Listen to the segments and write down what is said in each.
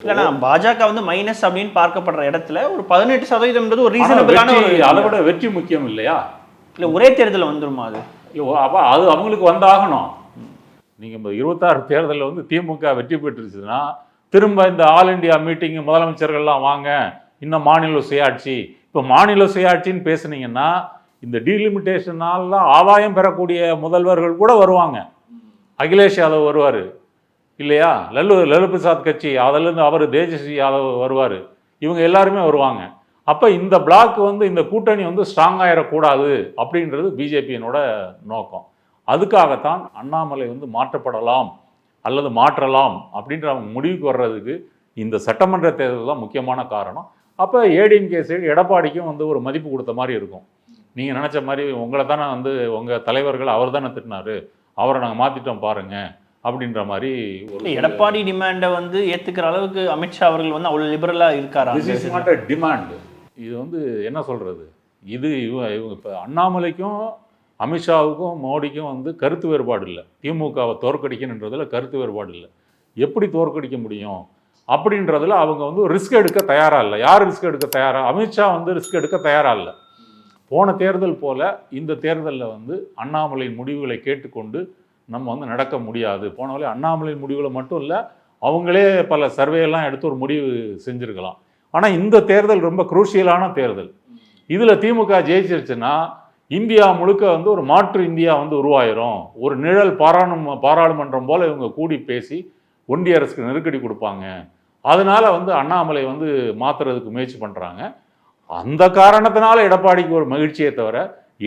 இல்லைன்னா பாஜக வந்து மைனஸ் அப்படின்னு பார்க்கப்படுற இடத்துல ஒரு 18% ஒரு ரீசனபிளான அதை விட வெற்றி முக்கியம் இல்லையா? இல்லை ஒரே தேர்தலில் வந்துருமா அது? அப்போ அது அவங்களுக்கு வந்தாகணும். நீங்கள் இப்போ 26 தேர்தலில் வந்து திமுக வெற்றி பெற்றுச்சுன்னா திரும்ப இந்த ஆல் இண்டியா மீட்டிங் முதலமைச்சர்கள்லாம் வாங்க, இன்னும் மாநில சுயாட்சி. இப்போ மாநில சுயாட்சின்னு பேசுனீங்கன்னா இந்த டீலிமிட்டேஷனால ஆதாயம் பெறக்கூடிய முதல்வர்கள் கூட வருவாங்க. அகிலேஷ் யாதவ் வருவார் இல்லையா, லல்லு பிரசாத் கட்சி அதிலேருந்து அவர் தேஜஸ்வி யாதவ் வருவார், இவங்க எல்லாருமே வருவாங்க. அப்போ இந்த பிளாக் வந்து இந்த கூட்டணி வந்து ஸ்ட்ராங் ஆகிடக்கூடாது அப்படின்றது பிஜேபியினோட நோக்கம். அதுக்காகத்தான் அண்ணாமலை வந்து மாற்றப்படலாம் அல்லது மாற்றலாம் அப்படின்ற அவங்க முடிவுக்கு வர்றதுக்கு இந்த சட்டமன்ற தேர்தல் தான் முக்கியமான காரணம். அப்போ ஏடிஎம்கே சைடு எடப்பாடிக்கும் வந்து ஒரு மதிப்பு கொடுத்த மாதிரி இருக்கும். நீங்கள் நினச்ச மாதிரி உங்களை தானே வந்து உங்கள் தலைவர்கள் அவர் தானே திட்டினாரு, அவரை நாங்கள் மாற்றிட்டோம் பாருங்க அப்படின்ற மாதிரி. ஒரு எடப்பாடி டிமாண்டை வந்து ஏற்றுக்கிற அளவுக்கு அமித்ஷா அவர்கள் வந்து அவ்வளோ லிபரலாக இருக்காரா? This is not a demand. இது வந்து என்ன சொல்கிறது, இது இவங்க இப்போ அண்ணாமலைக்கும் அமித்ஷாவுக்கும் மோடிக்கும் வந்து கருத்து வேறுபாடு இல்லை. திமுகவை தோற்கடிக்கணுன்றதுல கருத்து வேறுபாடு இல்லை. எப்படி தோற்கடிக்க முடியும் அப்படின்றதுல அவங்க வந்து ரிஸ்க் எடுக்க தயாராக இல்லை. யார் ரிஸ்க் எடுக்க தயாராக? அமித்ஷா வந்து ரிஸ்க் எடுக்க தயாராக இல்லை. போன தேர்தல் போல் இந்த தேர்தலில் வந்து அண்ணாமலையின் முடிவுகளை கேட்டுக்கொண்டு நம்ம வந்து நடக்க முடியாது. போனவரை அண்ணாமலையின் முடிவுகளை மட்டும் இல்லை, அவங்களே பல சர்வேலாம் எடுத்து ஒரு முடிவு செஞ்சுருக்கலாம். ஆனால் இந்த தேர்தல் ரொம்ப குரூஷியலான தேர்தல். இதில் திமுக ஜெயிச்சிருச்சுன்னா இந்தியா முழுக்க வந்து ஒரு மாற்று இந்தியா வந்து உருவாயிரும். ஒரு நிழல் பாராளுமன்றம் போல் இவங்க கூடி பேசி ஒன்றிய அரசுக்கு நெருக்கடி கொடுப்பாங்க. அதனால வந்து அண்ணாமலை வந்து மாற்றுறதுக்கு முயற்சி பண்ணுறாங்க. அந்த காரணத்தினால எடப்பாடிக்கு ஒரு மகிழ்ச்சியை தவிர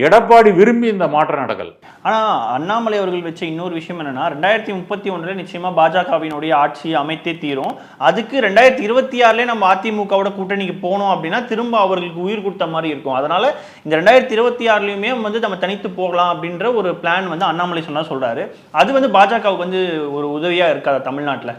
எடப்பாடி விரும்பி இந்த மாற்றம் நடக்கல. ஆனால் அண்ணாமலை அவர்கள் வச்ச இன்னொரு விஷயம் என்னன்னா 2031 நிச்சயமாக பாஜகவினுடைய ஆட்சியை அமைத்தே தீரும். அதுக்கு 2026 நம்ம அதிமுகவோட கூட்டணிக்கு போனோம் அப்படின்னா திரும்ப அவர்களுக்கு உயிர் கொடுத்த மாதிரி இருக்கும். அதனால இந்த 2026 வந்து நம்ம தனித்து போகலாம் அப்படின்ற ஒரு பிளான் வந்து அண்ணாமலை சொல்றாரு. அது வந்து பாஜகவுக்கு வந்து ஒரு உதவியா இருக்காதா தமிழ்நாட்டில்?